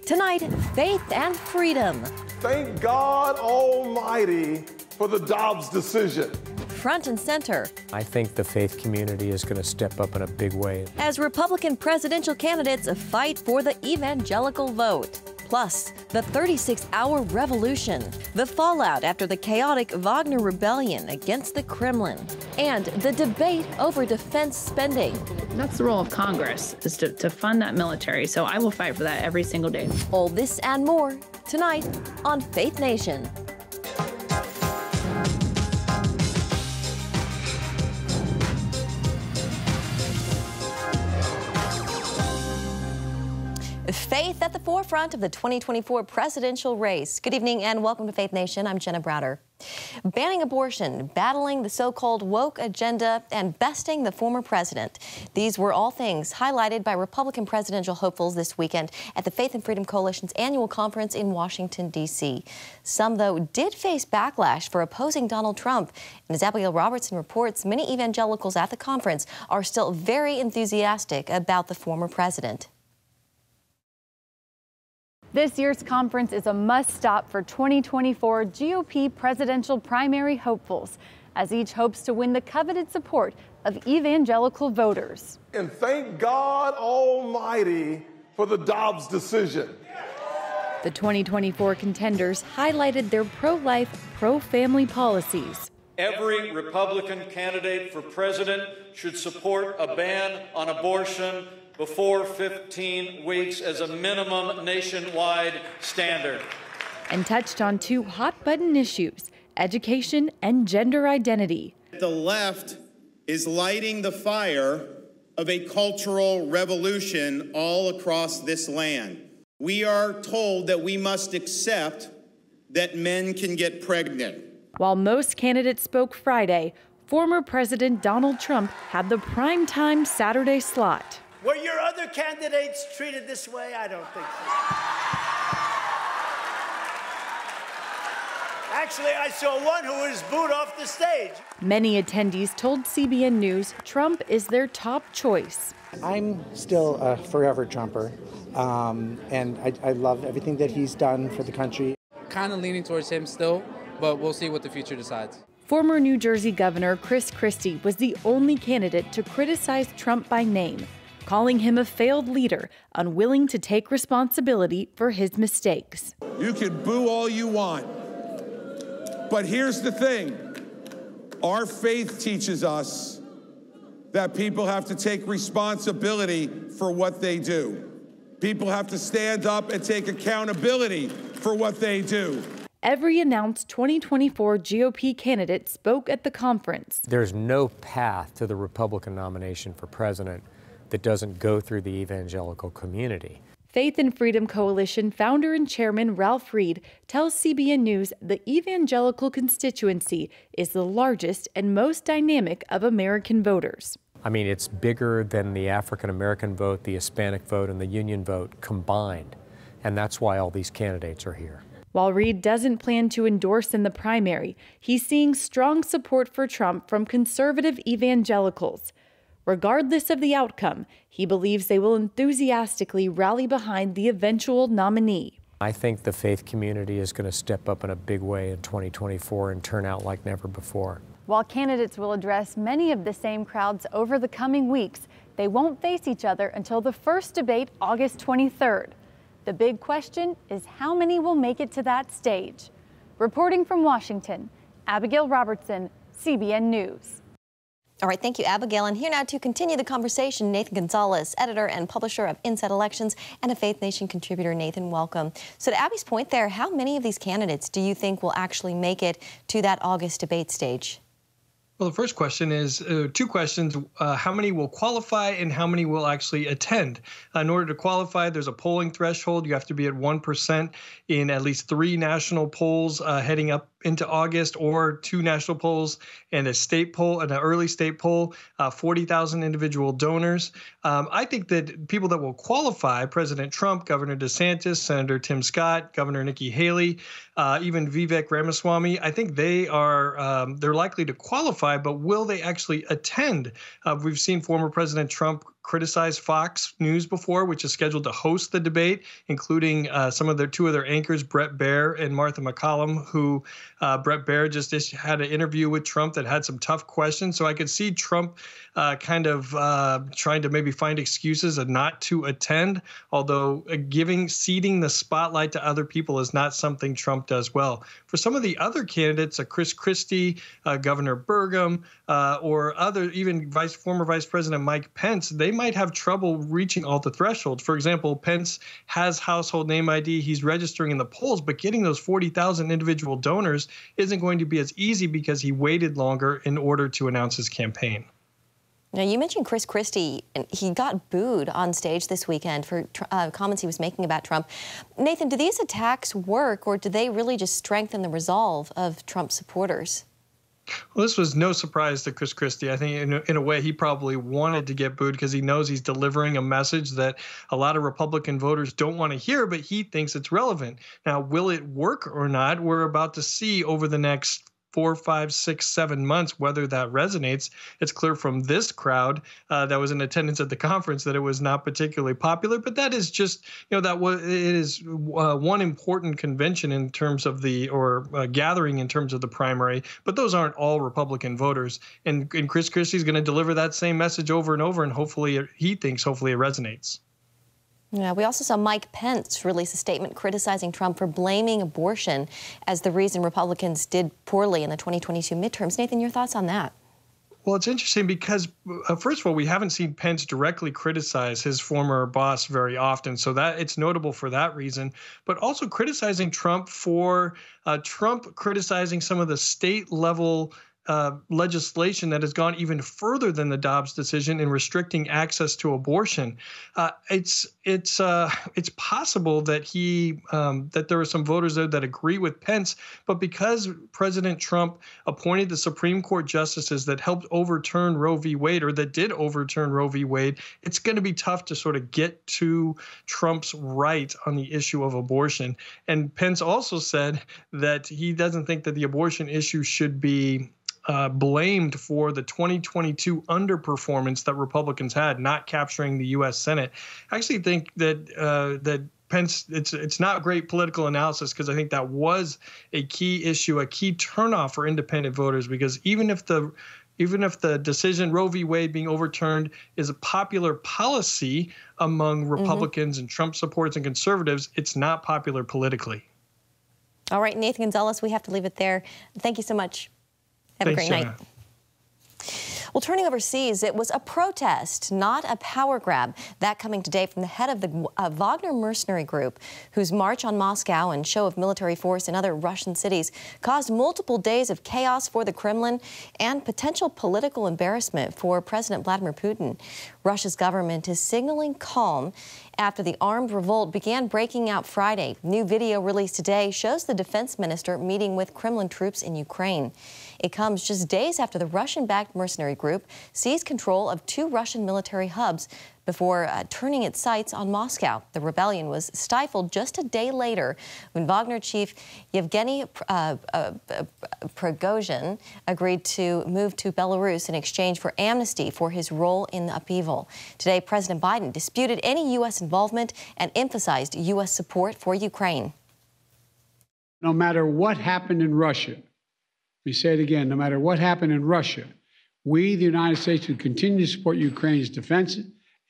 Tonight, faith and freedom. Thank God Almighty for the Dobbs decision. Front and center. I think the faith community is going to step up in a big way. As Republican presidential candidates fight for the evangelical vote. Plus, the 36-hour revolution, the fallout after the chaotic Wagner rebellion against the Kremlin, and the debate over defense spending. That's the role of Congress, is to fund that military, so I will fight for that every single day. All this and more tonight on Faith Nation. Faith at the forefront of the 2024 presidential race. Good evening and welcome to Faith Nation. I'm Jenna Browder. Banning abortion, battling the so-called woke agenda, and besting the former president. These were all things highlighted by Republican presidential hopefuls this weekend at the Faith and Freedom Coalition's annual conference in Washington, D.C. Some, though, did face backlash for opposing Donald Trump. And as Abigail Robertson reports, many evangelicals at the conference are still very enthusiastic about the former president. This year's conference is a must-stop for 2024 GOP presidential primary hopefuls, as each hopes to win the coveted support of evangelical voters. And thank God Almighty for the Dobbs decision. The 2024 contenders highlighted their pro-life, pro-family policies. Every Republican candidate for president should support a ban on abortion before 15 weeks as a minimum nationwide standard. And touched on two hot-button issues, education and gender identity. The left is lighting the fire of a cultural revolution all across this land. We are told that we must accept that men can get pregnant. While most candidates spoke Friday, former President Donald Trump had the primetime Saturday slot. Were your other candidates treated this way? I don't think so. Actually, I saw one who was booed off the stage. Many attendees told CBN News Trump is their top choice. I'm still a forever Trumper, and I love everything that he's done for the country. Kind of leaning towards him still, but we'll see what the future decides. Former New Jersey Governor Chris Christie was the only candidate to criticize Trump by name, calling him a failed leader, unwilling to take responsibility for his mistakes. You can boo all you want, but here's the thing. Our faith teaches us that people have to take responsibility for what they do. People have to stand up and take accountability for what they do. Every announced 2024 GOP candidate spoke at the conference. There's no path to the Republican nomination for president that doesn't go through the evangelical community. Faith and Freedom Coalition founder and chairman Ralph Reed tells CBN News the evangelical constituency is the largest and most dynamic of American voters. I mean, it's bigger than the African American vote, the Hispanic vote, and the Union vote combined. And that's why all these candidates are here. While Reed doesn't plan to endorse in the primary, he's seeing strong support for Trump from conservative evangelicals. Regardless of the outcome, he believes they will enthusiastically rally behind the eventual nominee. I think the faith community is going to step up in a big way in 2024 and turn out like never before. While candidates will address many of the same crowds over the coming weeks, they won't face each other until the first debate August 23rd. The big question is how many will make it to that stage. Reporting from Washington, Abigail Robertson, CBN News. All right, thank you, Abigail. And here now to continue the conversation, Nathan Gonzalez, editor and publisher of Inside Elections, and a Faith Nation contributor. Nathan, welcome. So to Abby's point there, how many of these candidates do you think will actually make it to that August debate stage? Well, the first question is two questions. How many will qualify and how many will actually attend? In order to qualify, there's a polling threshold. You have to be at 1% in at least 3 national polls heading up into August, or 2 national polls and a state poll, and an early state poll, 40,000 individual donors. I think that people that will qualify, President Trump, Governor DeSantis, Senator Tim Scott, Governor Nikki Haley, even Vivek Ramaswamy, I think they are they're likely to qualify, but will they actually attend? We've seen former President Trump criticized Fox News before, which is scheduled to host the debate, including some of their two other anchors, Brett Baer and Martha McCallum, who Brett Baer just had an interview with Trump that had some tough questions. So I could see Trump kind of trying to maybe find excuses and not to attend, although ceding the spotlight to other people is not something Trump does well. For some of the other candidates, Chris Christie, Governor Burgum, or even former Vice President Mike Pence, they might have trouble reaching all the thresholds. For example, Pence has household name ID. He's registering in the polls, but getting those 40,000 individual donors isn't going to be as easy because he waited longer in order to announce his campaign. Now, you mentioned Chris Christie, and he got booed on stage this weekend for comments he was making about Trump. Nathan, do these attacks work, or do they really just strengthen the resolve of Trump supporters? Well, this was no surprise to Chris Christie. I think in a way he probably wanted to get booed because he knows he's delivering a message that a lot of Republican voters don't want to hear, but he thinks it's relevant. Now, will it work or not? We're about to see over the next 4, 5, 6, 7 months whether that resonates. It's clear from this crowd that was in attendance at the conference that it was not particularly popular, but that is just, it is one important convention in terms of gathering in terms of the primary, but those aren't all Republican voters. And Chris Christie's going to deliver that same message over and over, and hopefully it resonates. Yeah, we also saw Mike Pence release a statement criticizing Trump for blaming abortion as the reason Republicans did poorly in the 2022 midterms. Nathan, your thoughts on that? Well, it's interesting because, first of all, we haven't seen Pence directly criticize his former boss very often, so that it's notable for that reason. But also criticizing Trump for criticizing some of the state-level legislation that has gone even further than the Dobbs decision in restricting access to abortion. It's possible that that there are some voters there that agree with Pence, but because President Trump appointed the Supreme Court justices that helped overturn Roe v. Wade, or that did overturn Roe v. Wade, it's going to be tough to sort of get to Trump's right on the issue of abortion. And Pence also said that he doesn't think that the abortion issue should be blamed for the 2022 underperformance that Republicans had, not capturing the U.S. Senate. I actually think that Pence, it's not great political analysis, because I think that was a key issue, a key turnoff for independent voters, because even if the decision, Roe v. Wade being overturned, is a popular policy among Republicans and Trump supporters and conservatives, it's not popular politically. All right, Nathan Gonzalez, we have to leave it there. Thank you so much. Have a great night. Well, turning overseas, it was a protest, not a power grab. That coming today from the head of the Wagner mercenary group, whose march on Moscow and show of military force in other Russian cities caused multiple days of chaos for the Kremlin and potential political embarrassment for President Vladimir Putin. Russia's government is signaling calm after the armed revolt began breaking out Friday. New video released today shows the defense minister meeting with Kremlin troops in Ukraine. It comes just days after the Russian-backed mercenary group seized control of 2 Russian military hubs before turning its sights on Moscow. The rebellion was stifled just a day later when Wagner chief Evgeny Prigozhin agreed to move to Belarus in exchange for amnesty for his role in the upheaval. Today, President Biden disputed any U.S. involvement and emphasized U.S. support for Ukraine. No matter what happened in Russia, we say it again, no matter what happened in Russia, we, the United States, will continue to support Ukraine's defense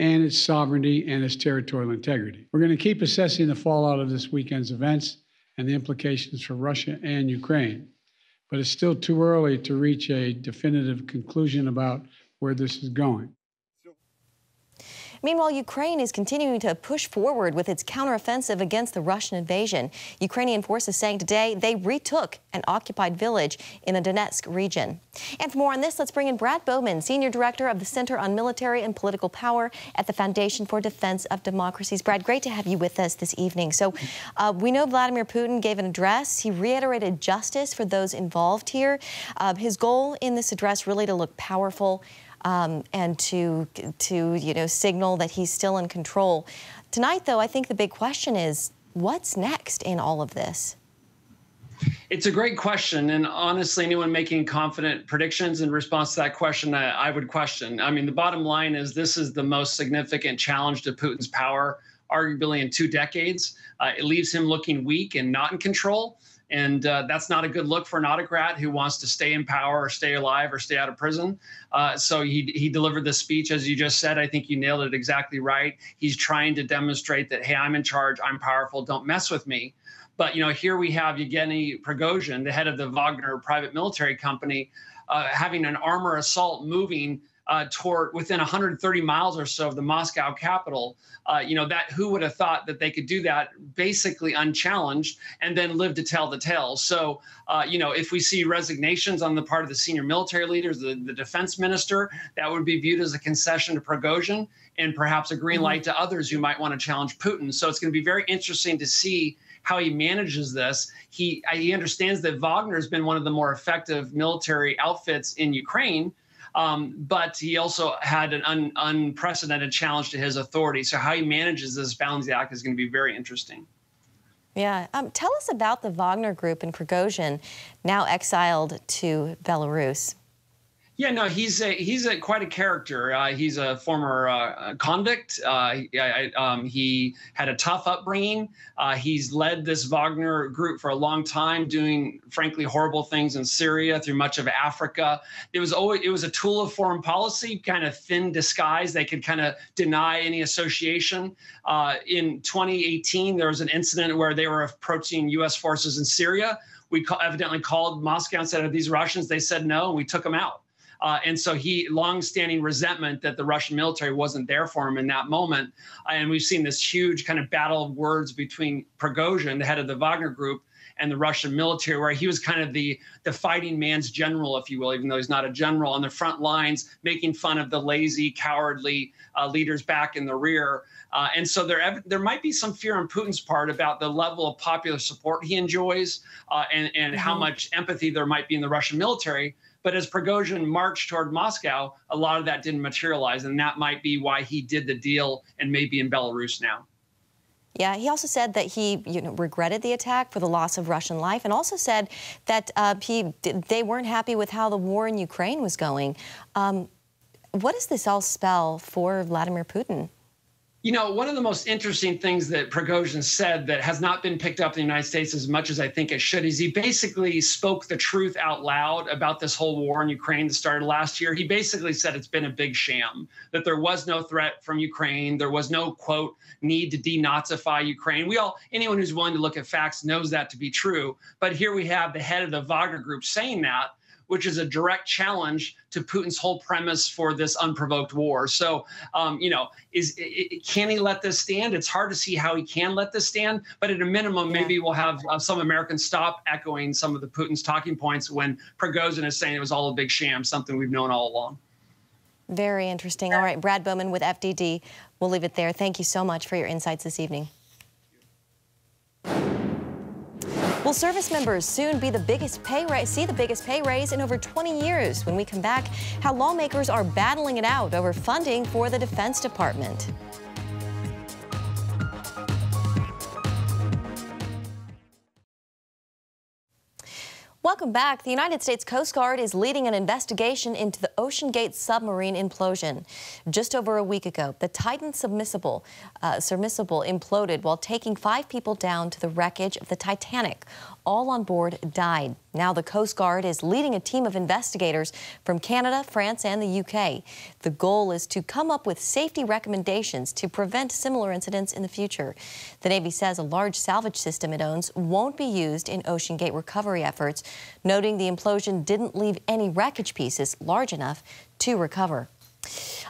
and its sovereignty and its territorial integrity. We're going to keep assessing the fallout of this weekend's events and the implications for Russia and Ukraine. But it's still too early to reach a definitive conclusion about where this is going. Meanwhile, Ukraine is continuing to push forward with its counteroffensive against the Russian invasion. Ukrainian forces saying today they retook an occupied village in the Donetsk region. And for more on this, let's bring in Brad Bowman, Senior Director of the Center on Military and Political Power at the Foundation for Defense of Democracies. Brad, great to have you with us this evening. So we know Vladimir Putin gave an address. He reiterated justice for those involved here. His goal in this address really to look powerful and to signal that he's still in control. Tonight, though, I think the big question is, what's next in all of this? It's a great question. And honestly, anyone making confident predictions in response to that question, I would question. I mean, the bottom line is this is the most significant challenge to Putin's power, arguably in 2 decades. It leaves him looking weak and not in control. And that's not a good look for an autocrat who wants to stay in power or stay alive or stay out of prison. So he delivered this speech, as you just said. I think you nailed it exactly right. He's trying to demonstrate that, hey, I'm in charge, I'm powerful, don't mess with me. But, you know, here we have Yevgeny Prigozhin, the head of the Wagner private military company, having an armor assault moving toward within 130 miles or so of the Moscow capital. You know, that who would have thought that they could do that basically unchallenged and then live to tell the tale. So, you know, if we see resignations on the part of the senior military leaders, the defense minister, that would be viewed as a concession to Prigozhin and perhaps a green light to others who might want to challenge Putin. So it's going to be very interesting to see how he manages this. He understands that Wagner has been one of the more effective military outfits in Ukraine, but he also had an unprecedented challenge to his authority. So how he manages this balancing act is going to be very interesting. Yeah. Tell us about the Wagner Group and Prigozhin, now exiled to Belarus. Yeah, no, he's quite a character. He's a former convict. He had a tough upbringing. He's led this Wagner group for a long time, doing frankly horrible things in Syria, through much of Africa. It was a tool of foreign policy, kind of thin disguise. They could kind of deny any association. In 2018, there was an incident where they were approaching U.S. forces in Syria. We evidently called Moscow and said, "Are these Russians?" They said no, and we took them out. And so long-standing resentment that the Russian military wasn't there for him in that moment. And we've seen this huge kind of battle of words between Prigozhin, the head of the Wagner Group, and the Russian military, where he was kind of the fighting man's general, if you will, even though he's not a general, on the front lines, making fun of the lazy, cowardly leaders back in the rear. And so there might be some fear on Putin's part about the level of popular support he enjoys and how much empathy there might be in the Russian military. But as Prigozhin marched toward Moscow, a lot of that didn't materialize, and that might be why he did the deal and may be in Belarus now. Yeah, he also said that he regretted the attack for the loss of Russian life, and also said that they weren't happy with how the war in Ukraine was going. What does this all spell for Vladimir Putin? You know, one of the most interesting things that Prigozhin said that has not been picked up in the United States as much as I think it should is he basically spoke the truth out loud about this whole war in Ukraine that started last year. He basically said it's been a big sham, that there was no threat from Ukraine. There was no, quote, need to denazify Ukraine. Anyone who's willing to look at facts knows that to be true. But here we have the head of the Wagner Group saying that, which is a direct challenge to Putin's whole premise for this unprovoked war. So, you know, can he let this stand? It's hard to see how he can let this stand, but at a minimum, maybe we'll have some Americans stop echoing some of the Putin's talking points when Prigozhin is saying it was all a big sham, something we've known all along. Very interesting. All right, Brad Bowman with FDD. We'll leave it there. Thank you so much for your insights this evening. Will service members soon be the biggest pay raise in over 20 years? When we come back, how lawmakers are battling it out over funding for the Defense Department. Welcome back. The United States Coast Guard is leading an investigation into the Ocean Gate submarine implosion. Just over a week ago, the Titan submersible imploded while taking 5 people down to the wreckage of the Titanic. All on board died. Now the Coast Guard is leading a team of investigators from Canada, France, and the UK. The goal is to come up with safety recommendations to prevent similar incidents in the future. The Navy says a large salvage system it owns won't be used in Ocean Gate recovery efforts, noting the implosion didn't leave any wreckage pieces large enough to recover.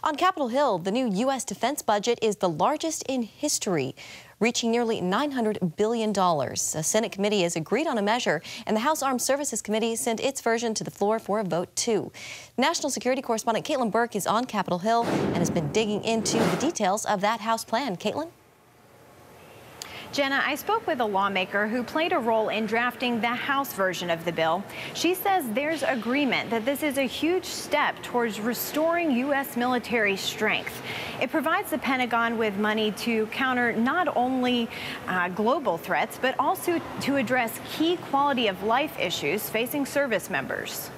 On Capitol Hill, the new U.S. defense budget is the largest in history, reaching nearly $900 billion. A Senate committee has agreed on a measure, and the House Armed Services Committee sent its version to the floor for a vote, too. National security correspondent Caitlin Burke is on Capitol Hill and has been digging into the details of that House plan. Caitlin? Jenna, I spoke with a lawmaker who played a role in drafting the House version of the bill. She says there's agreement that this is a huge step towards restoring U.S. military strength. It provides the Pentagon with money to counter not only global threats, but also to address key quality of life issues facing service members.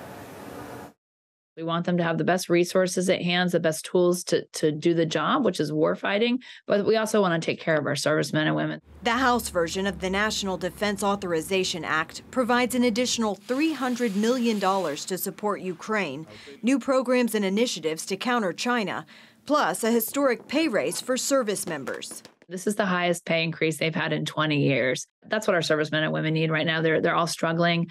We want them to have the best resources at hand, the best tools to do the job, which is war fighting. But we also want to take care of our servicemen and women. The House version of the National Defense Authorization Act provides an additional $300 million to support Ukraine, new programs and initiatives to counter China, plus a historic pay raise for service members. This is the highest pay increase they've had in 20 years. That's what our servicemen and women need right now. They're all struggling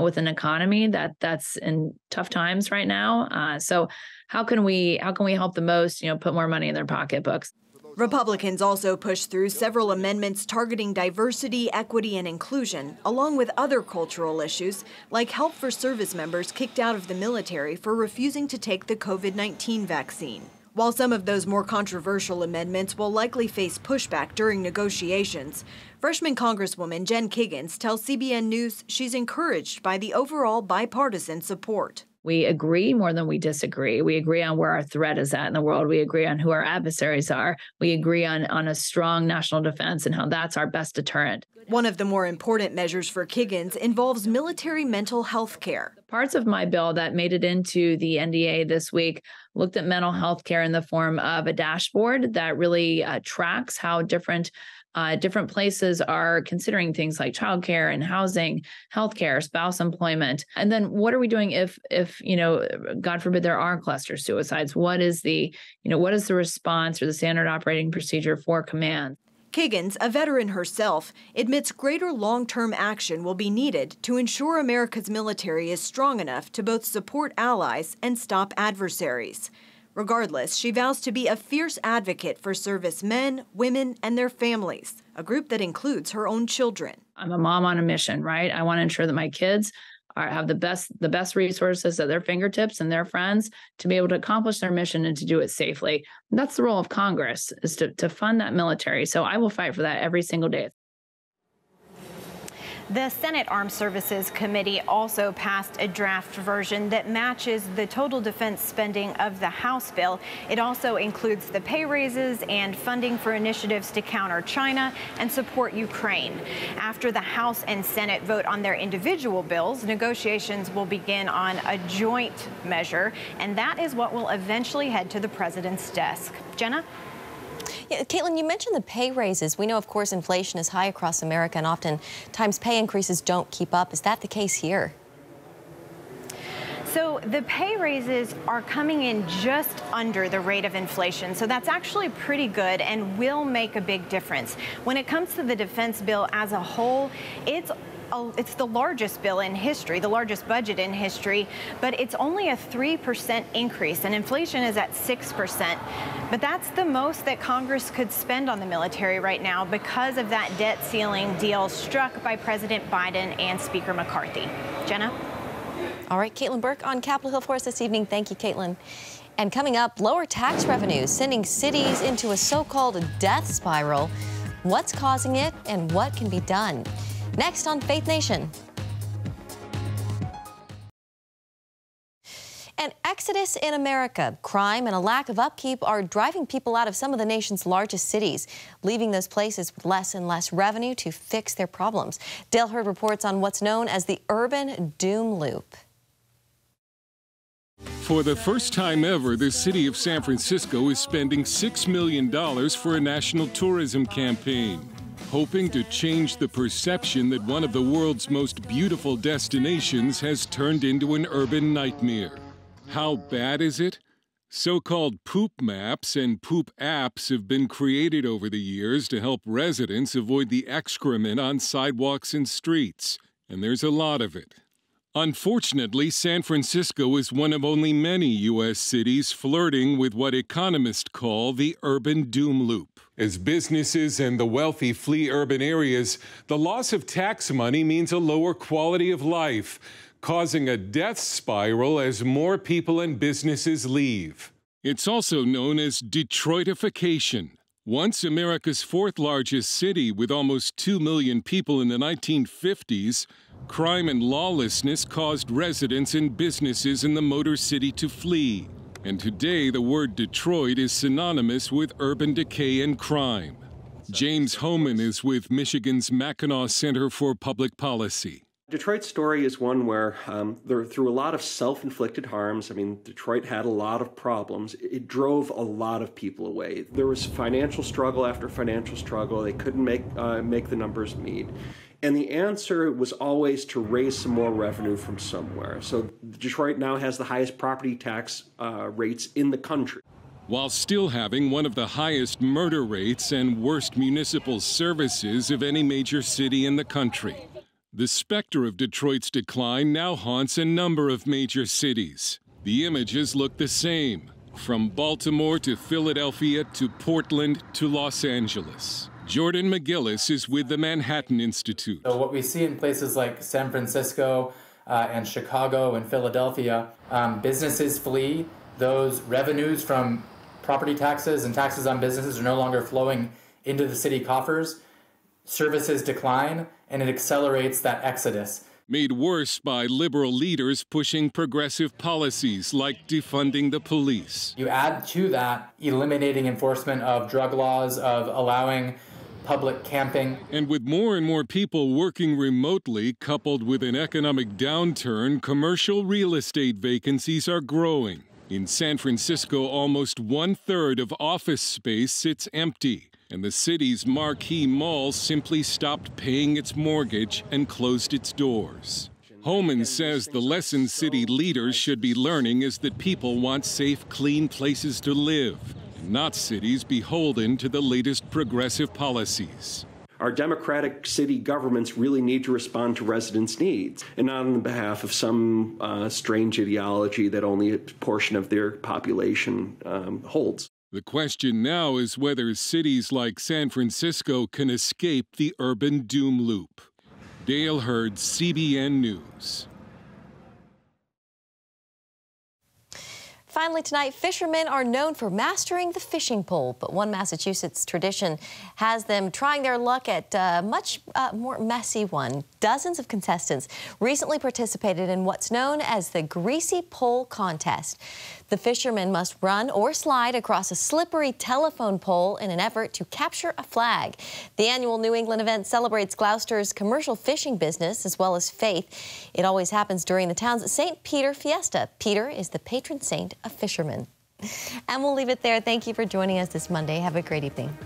with an economy that's in tough times right now. So how can we help the most? Put more money in their pocketbooks. Republicans also pushed through several amendments targeting diversity, equity, and inclusion, along with other cultural issues like help for service members kicked out of the military for refusing to take the COVID-19 vaccine. While some of those more controversial amendments will likely face pushback during negotiations, freshman Congresswoman Jen Kiggins tells CBN News she's encouraged by the overall bipartisan support. We agree more than we disagree. We agree on where our threat is at in the world. We agree on who our adversaries are. We agree on a strong national defense and how that's our best deterrent. One of the more important measures for Kiggins involves military mental health care. Parts of my bill that made it into the NDA this week looked at mental health care in the form of a dashboard that really tracks how different places are considering things like childcare and housing, healthcare, spouse employment. And then what are we doing if God forbid there are cluster suicides? What is the response or the standard operating procedure for command? Kiggins, a veteran herself, admits greater long-term action will be needed to ensure America's military is strong enough to both support allies and stop adversaries. Regardless, she vows to be a fierce advocate for servicemen, women, and their families, a group that includes her own children. I'm a mom on a mission, right? I want to ensure that my kids have the best resources at their fingertips and their friends to be able to accomplish their mission and to do it safely. And that's the role of Congress, is to fund that military. So I will fight for that every single day. The Senate Armed Services Committee also passed a draft version that matches the total defense spending of the House bill. It also includes the pay raises and funding for initiatives to counter China and support Ukraine. After the House and Senate vote on their individual bills, negotiations will begin on a joint measure, and that is what will eventually head to the president's desk. Jenna? Yeah, Caitlin, you mentioned the pay raises. We know, of course, inflation is high across America, and oftentimes pay increases don't keep up. Is that the case here? So the pay raises are coming in just under the rate of inflation. So that's actually pretty good and will make a big difference. When it comes to the defense bill as a whole, it's the largest bill in history, the largest budget in history, but it's only a 3% increase, and inflation is at 6%. But that's the most that Congress could spend on the military right now because of that debt ceiling deal struck by President Biden and Speaker McCarthy. Jenna? All right, Caitlin Burke on Capitol Hill for us this evening. Thank you, Caitlin. And coming up, lower tax revenues sending cities into a so-called death spiral. What's causing it and what can be done? Next on Faith Nation. An exodus in America. Crime and a lack of upkeep are driving people out of some of the nation's largest cities, leaving those places with less and less revenue to fix their problems. Dale Hurd reports on what's known as the urban doom loop. For the first time ever, the city of San Francisco is spending $6 million for a national tourism campaign, hoping to change the perception that one of the world's most beautiful destinations has turned into an urban nightmare. How bad is it? So-called poop maps and poop apps have been created over the years to help residents avoid the excrement on sidewalks and streets, and there's a lot of it. Unfortunately, San Francisco is one of only many U.S. cities flirting with what economists call the urban doom loop. As businesses and the wealthy flee urban areas, the loss of tax money means a lower quality of life, causing a death spiral as more people and businesses leave. It's also known as Detroitification, Once America's fourth largest city with almost 2 million people in the 1950s, crime and lawlessness caused residents and businesses in the Motor City to flee. And today, the word Detroit is synonymous with urban decay and crime. James Homan is with Michigan's Mackinac Center for Public Policy. Detroit's story is one where through a lot of self-inflicted harms, I mean, Detroit had a lot of problems. It drove a lot of people away. There was financial struggle after financial struggle. They couldn't make the numbers meet. And the answer was always to raise some more revenue from somewhere. So Detroit now has the highest property tax rates in the country. While still having one of the highest murder rates and worst municipal services of any major city in the country. The specter of Detroit's decline now haunts a number of major cities. The images look the same, from Baltimore to Philadelphia to Portland to Los Angeles. Jordan McGillis is with the Manhattan Institute. So what we see in places like San Francisco and Chicago and Philadelphia, businesses flee. Those revenues from property taxes and taxes on businesses are no longer flowing into the city coffers. Services decline, and it accelerates that exodus. Made worse by liberal leaders pushing progressive policies like defunding the police. You add to that eliminating enforcement of drug laws, of allowing public camping. And with more and more people working remotely, coupled with an economic downturn, commercial real estate vacancies are growing. In San Francisco, almost 1/3 of office space sits empty. And the city's marquee mall simply stopped paying its mortgage and closed its doors. Homan says the lesson city leaders should be learning is that people want safe, clean places to live, and not cities beholden to the latest progressive policies. Our democratic city governments really need to respond to residents' needs, and not on behalf of some strange ideology that only a portion of their population holds. The question now is whether cities like San Francisco can escape the urban doom loop. Dale Hurd, CBN News. Finally tonight, fishermen are known for mastering the fishing pole, but one Massachusetts tradition has them trying their luck at a much more messy one. Dozens of contestants recently participated in what's known as the Greasy Pole Contest. The fishermen must run or slide across a slippery telephone pole in an effort to capture a flag. The annual New England event celebrates Gloucester's commercial fishing business as well as faith. It always happens during the town's St. Peter Fiesta. Peter is the patron saint of fishermen. And we'll leave it there. Thank you for joining us this Monday. Have a great evening.